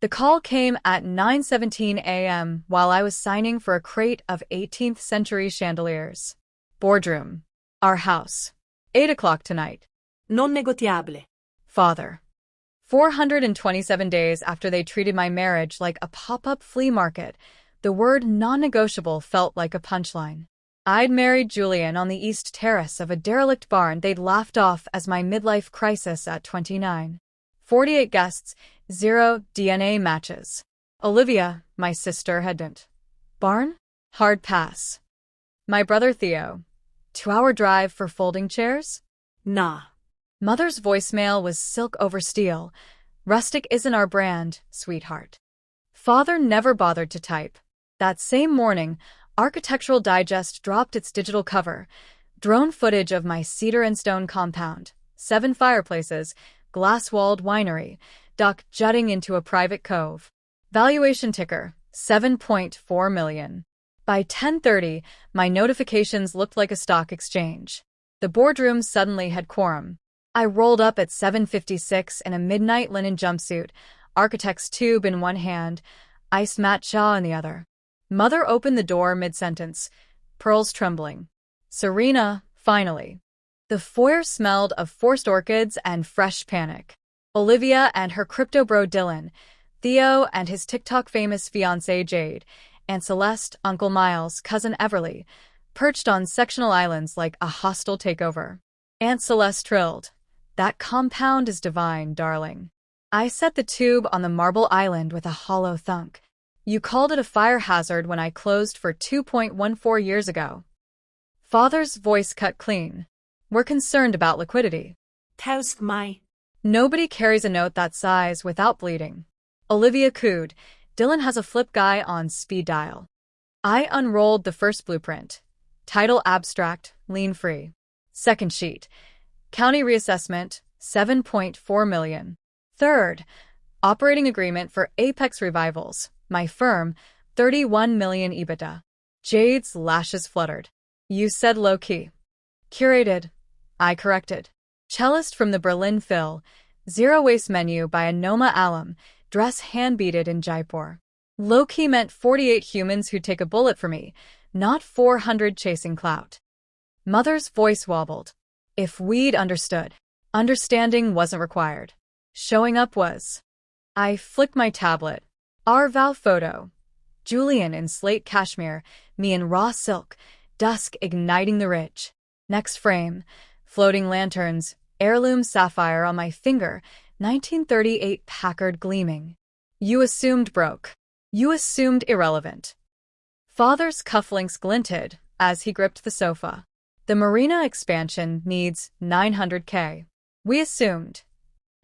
The call came at 9:17 a.m. while I was signing for a crate of 18th century chandeliers. Boardroom. Our house. 8 o'clock tonight. Non negoziable. Father. 427 days after they treated my marriage like a pop-up flea market, the word non-negotiable felt like a punchline. I'd married Julian on the east terrace of a derelict barn they'd laughed off as my midlife crisis at 29. 48 guests, 0 DNA matches. Olivia, my sister, hadn't. Barn? Hard pass. My brother Theo. 2-hour drive for folding chairs? Nah. Mother's voicemail was silk over steel. Rustic isn't our brand, sweetheart. Father never bothered to type. That same morning, Architectural Digest dropped its digital cover. Drone footage of my cedar and stone compound. 7 fireplaces, glass-walled winery, dock jutting into a private cove. Valuation ticker, $7.4 million. By 10:30, my notifications looked like a stock exchange. The boardroom suddenly had quorum. I rolled up at 7:56 in a midnight linen jumpsuit, architect's tube in one hand, ice matcha in the other. Mother opened the door mid-sentence, pearls trembling. Serena, finally. The foyer smelled of forced orchids and fresh panic. Olivia and her crypto bro Dylan, Theo and his TikTok-famous fiancée Jade, Aunt Celeste, Uncle Miles, Cousin Everly, perched on sectional islands like a hostile takeover. Aunt Celeste trilled. That compound is divine, darling. I set the tube on the marble island with a hollow thunk. You called it a fire hazard when I closed for 2.14 years ago. Father's voice cut clean. We're concerned about liquidity. Tausg mai. Nobody carries a note that size without bleeding. Olivia cooed. Dylan has a flip guy on speed dial. I unrolled the first blueprint. Title abstract, lien-free. Second sheet. County reassessment, $7.4 million. Third, operating agreement for Apex Revivals, my firm, $31 million EBITDA. Jade's lashes fluttered. You said low-key. Curated. I corrected. Cellist from the Berlin Phil. Zero waste menu by Anoma Alum. Dress hand-beaded in Jaipur. Low-key meant 48 humans who'd take a bullet for me, not 400 chasing clout. Mother's voice wobbled. If we'd understood. Understanding wasn't required. Showing up was. I flicked my tablet. Our vow photo. Julian in slate cashmere, me in raw silk, dusk igniting the ridge. Next frame. Floating lanterns, heirloom sapphire on my finger, 1938 Packard gleaming. You assumed broke. You assumed irrelevant. Father's cufflinks glinted as he gripped the sofa. The marina expansion needs $900K. We assumed.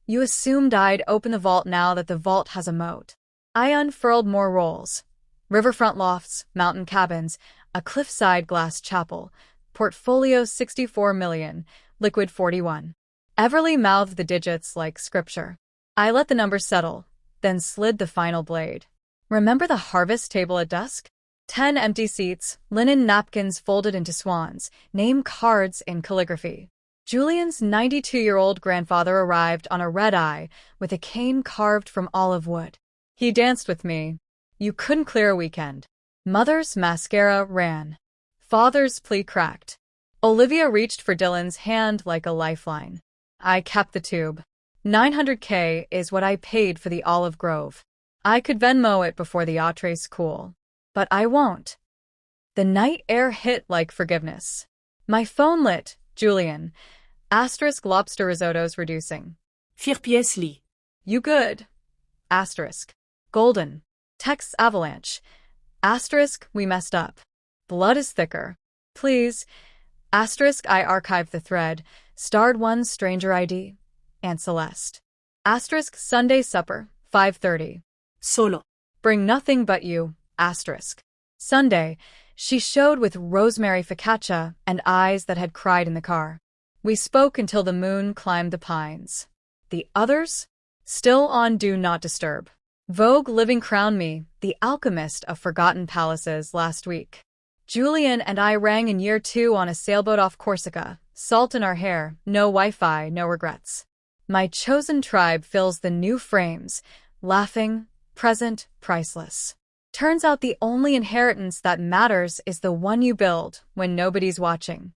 You assumed I'd open the vault now that the vault has a moat. I unfurled more rolls. Riverfront lofts, mountain cabins, a cliffside glass chapel, portfolio $64 million, liquid 41. Everly mouthed the digits like scripture. I let the numbers settle, then slid the final blade. Remember the harvest table at dusk? 10 empty seats, linen napkins folded into swans, name cards in calligraphy. Julian's 92-year-old grandfather arrived on a red-eye with a cane carved from olive wood. He danced with me. You couldn't clear a weekend. Mother's mascara ran. Father's plea cracked. Olivia reached for Dylan's hand like a lifeline. I kept the tube. $900K is what I paid for the olive grove. I could Venmo it before the entrees cool. But I won't. The night air hit like forgiveness. My phone lit. Julian. Asterisk lobster risotto's reducing. 4 pièces lit. You good. Asterisk. Golden. Text avalanche. Asterisk, we messed up. Blood is thicker. Please. Asterisk, I archived the thread. Starred one stranger ID. Aunt Celeste. Asterisk, Sunday supper, 5:30. Solo. Bring nothing but you. Asterisk. Sunday, she showed with rosemary focaccia and eyes that had cried in the car. We spoke until the moon climbed the pines. The others? Still on Do Not Disturb. Vogue Living crowned me, the alchemist of forgotten palaces last week. Julian and I rang in year 2 on a sailboat off Corsica, salt in our hair, no Wi-Fi, no regrets. My chosen tribe fills the new frames, laughing, present, priceless. Turns out the only inheritance that matters is the one you build when nobody's watching.